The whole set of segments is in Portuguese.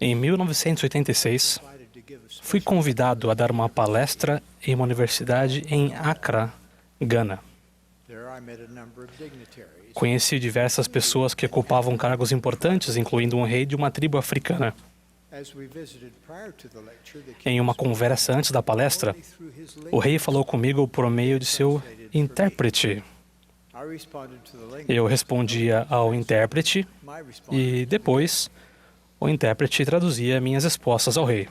Em 1986, fui convidado a dar uma palestra em uma universidade em Accra, Gana. Conheci diversas pessoas que ocupavam cargos importantes, incluindo um rei de uma tribo africana. Em uma conversa antes da palestra, o rei falou comigo por meio de seu intérprete. Eu respondia ao intérprete e, depois, o intérprete traduzia minhas respostas ao rei.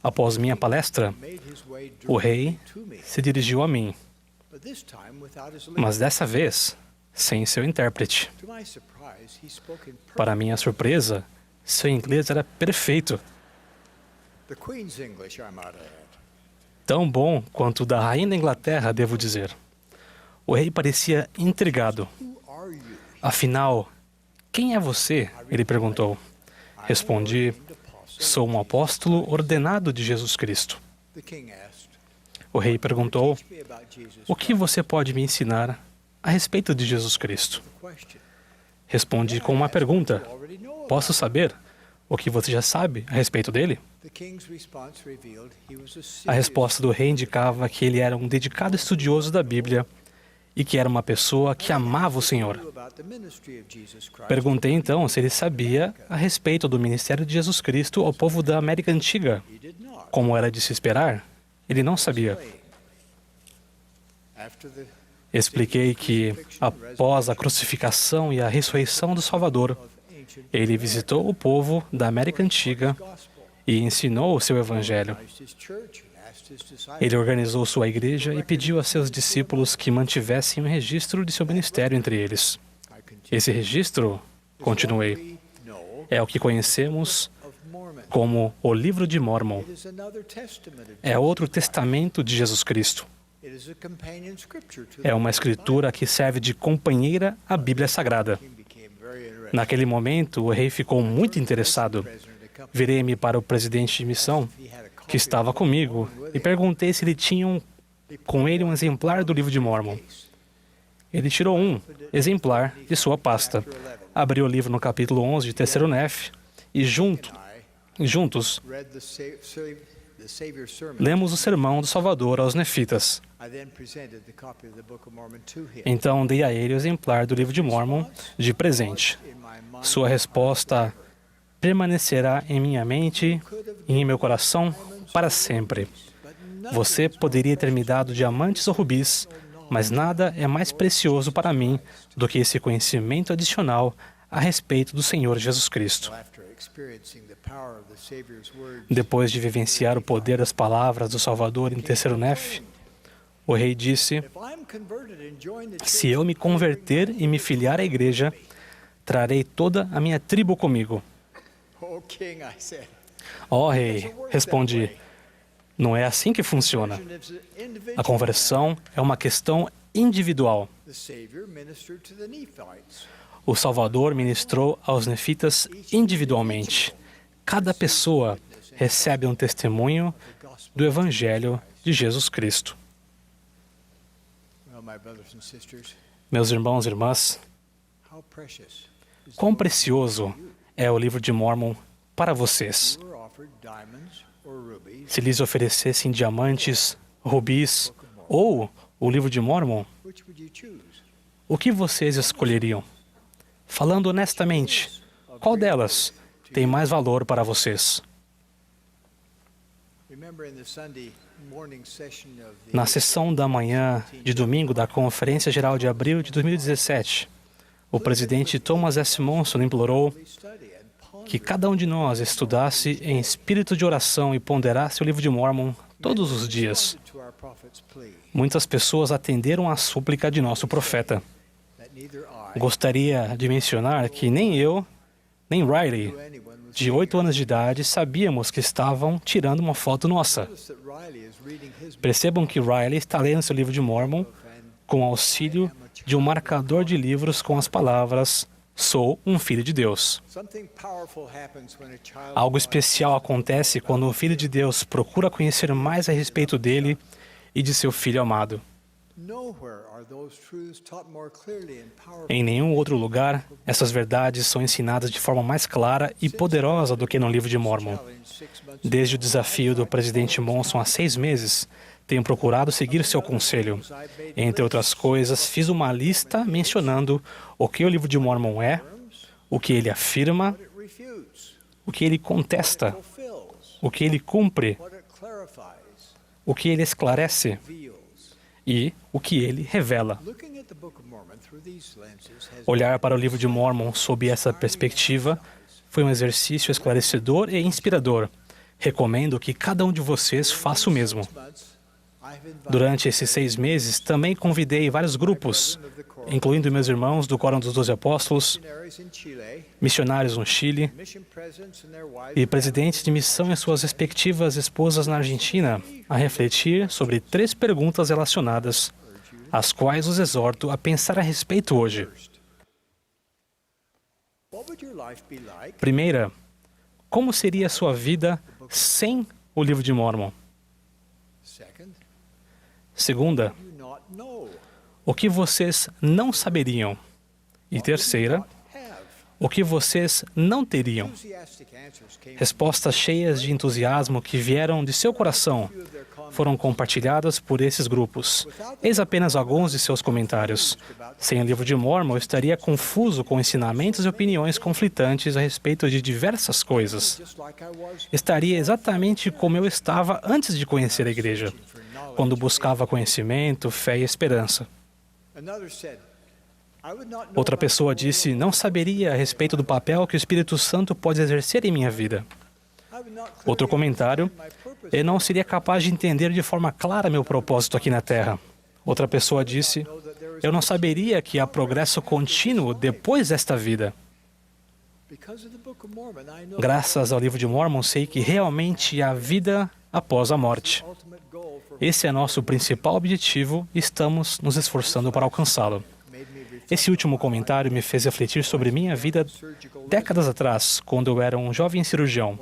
Após minha palestra, o rei se dirigiu a mim, mas dessa vez, sem seu intérprete. Para minha surpresa, seu inglês era perfeito. Tão bom quanto o da rainha da Inglaterra, devo dizer. O rei parecia intrigado. Afinal, quem é você? Ele perguntou. Respondi, sou um apóstolo ordenado de Jesus Cristo. O rei perguntou, o que você pode me ensinar a respeito de Jesus Cristo? Respondi com uma pergunta. Posso saber o que você já sabe a respeito dele? A resposta do rei indicava que ele era um dedicado estudioso da Bíblia e que era uma pessoa que amava o Senhor. Perguntei então se ele sabia a respeito do ministério de Jesus Cristo ao povo da América Antiga. Como era de se esperar, ele não sabia. Expliquei que, após a crucificação e a ressurreição do Salvador, ele visitou o povo da América Antiga e ensinou o seu Evangelho. Ele organizou sua igreja e pediu a seus discípulos que mantivessem um registro de seu ministério entre eles. Esse registro, continuei, é o que conhecemos como o Livro de Mórmon. É outro testamento de Jesus Cristo. É uma escritura que serve de companheira à Bíblia Sagrada. Naquele momento, o rei ficou muito interessado. Virei-me para o presidente de missão, que estava comigo, e perguntei se ele tinha com ele um exemplar do Livro de Mórmon. Ele tirou um exemplar de sua pasta, abriu o livro no capítulo 11 de Tessalonicenses e juntos lemos o sermão do Salvador aos nefitas. Então dei a ele o exemplar do Livro de Mórmon de presente. Sua resposta permanecerá em minha mente e em meu coração para sempre. Você poderia ter me dado diamantes ou rubis, mas nada é mais precioso para mim do que esse conhecimento adicional a respeito do Senhor Jesus Cristo. Depois de vivenciar o poder das palavras do Salvador em Tessalonicenses, o rei disse, se eu me converter e me filiar à igreja, trarei toda a minha tribo comigo. Ó rei, respondi, não é assim que funciona. A conversão é uma questão individual. O Salvador ministrou aos nefitas individualmente. Cada pessoa recebe um testemunho do Evangelho de Jesus Cristo. Meus irmãos e irmãs, quão precioso é o Livro de Mórmon para vocês. Se lhes oferecessem diamantes, rubis ou o Livro de Mórmon, o que vocês escolheriam? Falando honestamente, qual delas tem mais valor para vocês? Na sessão da manhã de domingo da Conferência Geral de abril de 2017, o presidente Thomas S. Monson implorou que cada um de nós estudasse em espírito de oração e ponderasse o Livro de Mórmon todos os dias. Muitas pessoas atenderam à súplica de nosso profeta. Gostaria de mencionar que nem eu, nem Riley, de 8 anos de idade, sabíamos que estavam tirando uma foto nossa. Percebam que Riley está lendo seu Livro de Mórmon com auxílio de um marcador de livros com as palavras sou um filho de Deus. Algo especial acontece quando o Filho de Deus procura conhecer mais a respeito dele e de seu Filho amado. Em nenhum outro lugar, essas verdades são ensinadas de forma mais clara e poderosa do que no livro de Mórmon. Desde o desafio do presidente Monson há 6 meses, tenho procurado seguir seu conselho. Entre outras coisas, fiz uma lista mencionando o que o livro de Mórmon é, o que ele afirma, o que ele contesta, o que ele cumpre, o que ele esclarece e o que ele revela. Olhar para o livro de Mórmon sob essa perspectiva foi um exercício esclarecedor e inspirador. Recomendo que cada um de vocês faça o mesmo. Durante esses 6 meses, também convidei vários grupos, incluindo meus irmãos do Quórum dos 12 Apóstolos, missionários no Chile e presidentes de missão e suas respectivas esposas na Argentina, a refletir sobre 3 perguntas relacionadas, as quais os exorto a pensar a respeito hoje. Primeira, como seria a sua vida sem o livro de Mórmon? Segunda, o que vocês não saberiam? E terceira, o que vocês não teriam? Respostas cheias de entusiasmo que vieram de seu coração foram compartilhadas por esses grupos. Eis apenas alguns de seus comentários. Sem o livro de Mórmon, eu estaria confuso com ensinamentos e opiniões conflitantes a respeito de diversas coisas. Estaria exatamente como eu estava antes de conhecer a igreja, quando buscava conhecimento, fé e esperança. Outra pessoa disse, não saberia a respeito do papel que o Espírito Santo pode exercer em minha vida. Outro comentário, eu não seria capaz de entender de forma clara meu propósito aqui na Terra. Outra pessoa disse, eu não saberia que há progresso contínuo depois desta vida. Graças ao livro de Mórmon, sei que realmente há vida após a morte. Esse é nosso principal objetivo e estamos nos esforçando para alcançá-lo. Esse último comentário me fez refletir sobre minha vida décadas atrás, quando eu era um jovem cirurgião.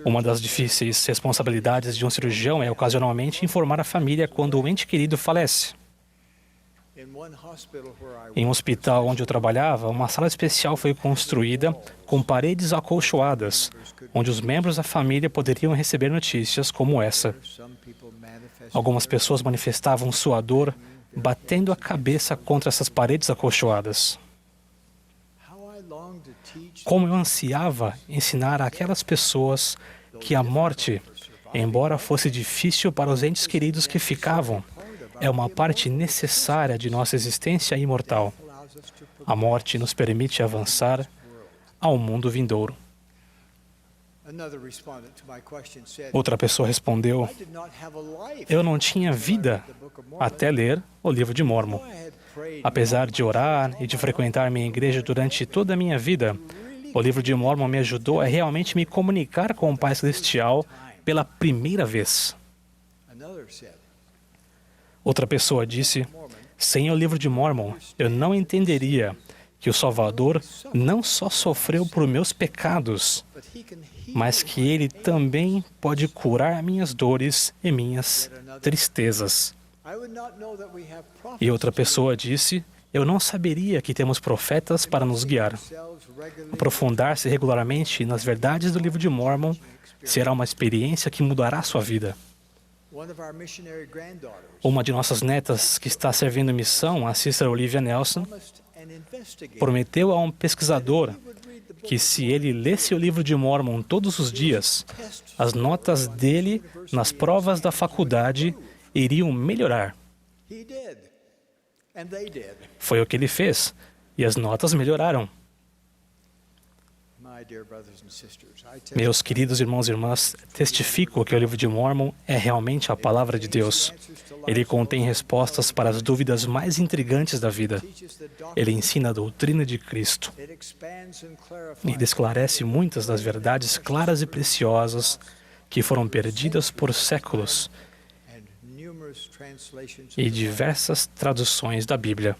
Uma das difíceis responsabilidades de um cirurgião é, ocasionalmente, informar a família quando um ente querido falece. Em um hospital onde eu trabalhava, uma sala especial foi construída com paredes acolchoadas, onde os membros da família poderiam receber notícias como essa. Algumas pessoas manifestavam sua dor batendo a cabeça contra essas paredes acolchoadas. Como eu ansiava ensinar àquelas pessoas que a morte, embora fosse difícil para os entes queridos que ficavam, é uma parte necessária de nossa existência imortal. A morte nos permite avançar ao mundo vindouro. Outra pessoa respondeu, eu não tinha vida até ler o livro de Mórmon. Apesar de orar e de frequentar minha igreja durante toda a minha vida, o livro de Mórmon me ajudou a realmente me comunicar com o Pai Celestial pela primeira vez. Outra pessoa disse, sem o livro de Mórmon, eu não entenderia que o Salvador não só sofreu por meus pecados, mas que Ele também pode curar minhas dores e minhas tristezas. E outra pessoa disse, eu não saberia que temos profetas para nos guiar. Aprofundar-se regularmente nas verdades do livro de Mórmon será uma experiência que mudará sua vida. Uma de nossas netas, que está servindo missão, a Sister Olivia Nelson, prometeu a um pesquisador que se ele lesse o livro de Mórmon todos os dias, as notas dele nas provas da faculdade iriam melhorar. Foi o que ele fez, e as notas melhoraram. Meus queridos irmãos e irmãs, testifico que o livro de Mórmon é realmente a palavra de Deus. Ele contém respostas para as dúvidas mais intrigantes da vida. Ele ensina a doutrina de Cristo. Ele esclarece muitas das verdades claras e preciosas que foram perdidas por séculos e diversas traduções da Bíblia.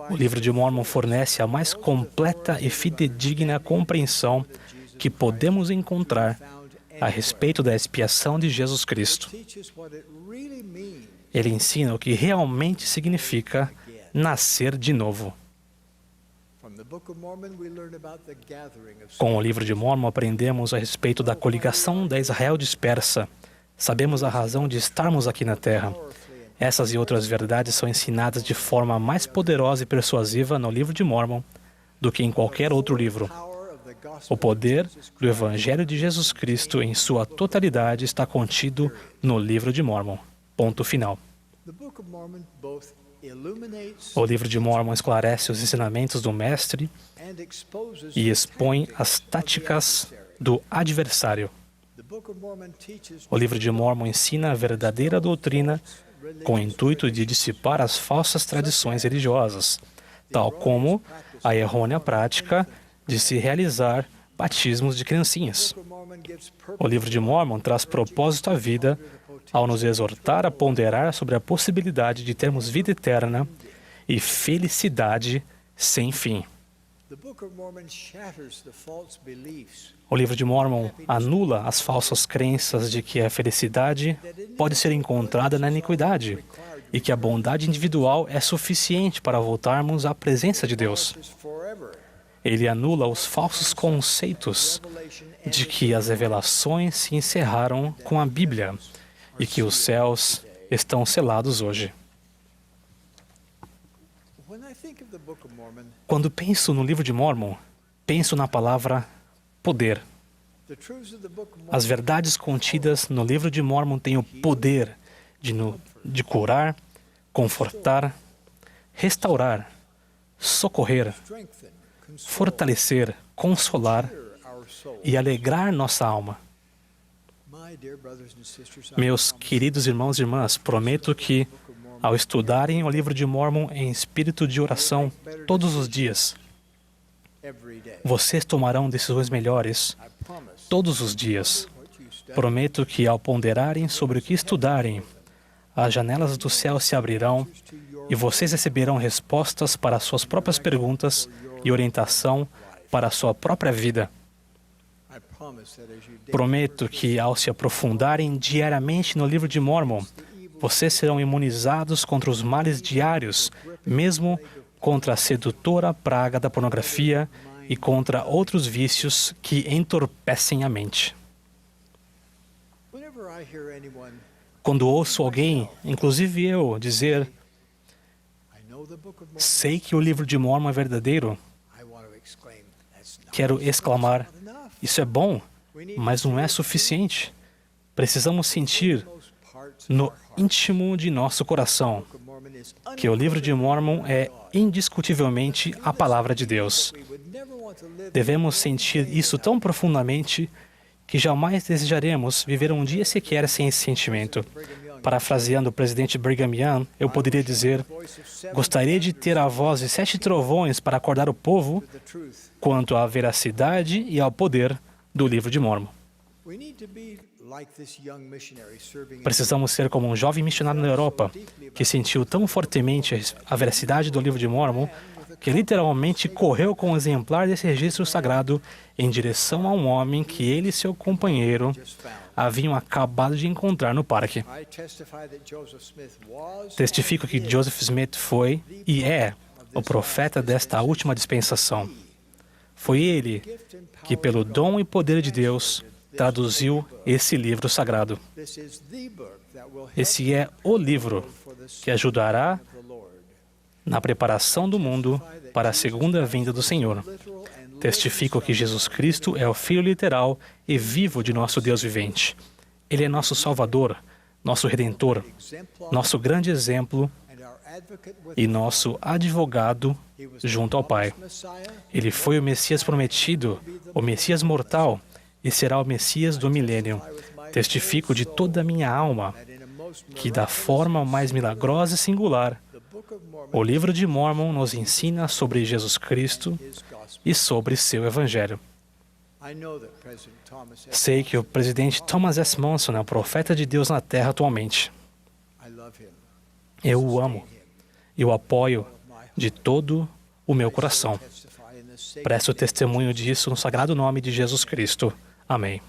O livro de Mórmon fornece a mais completa e fidedigna compreensão que podemos encontrar a respeito da expiação de Jesus Cristo. Ele ensina o que realmente significa nascer de novo. Com o livro de Mórmon, aprendemos a respeito da coligação da Israel dispersa. Sabemos a razão de estarmos aqui na Terra. Essas e outras verdades são ensinadas de forma mais poderosa e persuasiva no livro de Mórmon do que em qualquer outro livro. O poder do Evangelho de Jesus Cristo em sua totalidade está contido no livro de Mórmon. Ponto final. O livro de Mórmon esclarece os ensinamentos do Mestre e expõe as táticas do adversário. O livro de Mórmon ensina a verdadeira doutrina com o intuito de dissipar as falsas tradições religiosas, tal como a errônea prática de se realizar batismos de criancinhas. O livro de Mórmon traz propósito à vida ao nos exortar a ponderar sobre a possibilidade de termos vida eterna e felicidade sem fim. O livro de Mórmon anula as falsas crenças de que a felicidade pode ser encontrada na iniquidade e que a bondade individual é suficiente para voltarmos à presença de Deus. Ele anula os falsos conceitos de que as revelações se encerraram com a Bíblia e que os céus estão selados hoje. Quando penso no livro de Mórmon, penso na palavra poder. As verdades contidas no livro de Mórmon têm o poder de curar, confortar, restaurar, socorrer, fortalecer, consolar e alegrar nossa alma. Meus queridos irmãos e irmãs, prometo que, ao estudarem o livro de Mórmon em espírito de oração todos os dias, vocês tomarão decisões melhores todos os dias. Prometo que, ao ponderarem sobre o que estudarem, as janelas do céu se abrirão e vocês receberão respostas para suas próprias perguntas e orientação para a sua própria vida. Prometo que, ao se aprofundarem diariamente no livro de Mórmon, vocês serão imunizados contra os males diários, mesmo contra a sedutora praga da pornografia e contra outros vícios que entorpecem a mente. Quando ouço alguém, inclusive eu, dizer: sei que o livro de Mórmon é verdadeiro, quero exclamar: isso é bom, mas não é suficiente. Precisamos sentir no íntimo de nosso coração que o livro de Mórmon é indiscutivelmente a palavra de Deus. Devemos sentir isso tão profundamente que jamais desejaremos viver um dia sequer sem esse sentimento. Parafraseando o presidente Brigham Young, eu poderia dizer: gostaria de ter a voz de 7 trovões para acordar o povo quanto à veracidade e ao poder do livro de Mórmon. Precisamos ser como um jovem missionário na Europa que sentiu tão fortemente a veracidade do livro de Mórmon que literalmente correu com um exemplar desse registro sagrado em direção a um homem que ele e seu companheiro haviam acabado de encontrar no parque. Testifico que Joseph Smith foi e é o profeta desta última dispensação. Foi ele que, pelo dom e poder de Deus, traduziu esse livro sagrado. Esse é o livro que ajudará na preparação do mundo para a segunda vinda do Senhor. Testifico que Jesus Cristo é o Filho literal e vivo de nosso Deus vivente. Ele é nosso Salvador, nosso Redentor, nosso grande exemplo e nosso advogado junto ao Pai. Ele foi o Messias prometido, o Messias mortal, e será o Messias do milênio. Testifico de toda a minha alma que, da forma mais milagrosa e singular, o livro de Mórmon nos ensina sobre Jesus Cristo e sobre seu Evangelho. Sei que o presidente Thomas S. Monson é o profeta de Deus na Terra atualmente. Eu o amo e o apoio de todo o meu coração. Presto testemunho disso no sagrado nome de Jesus Cristo. Amém.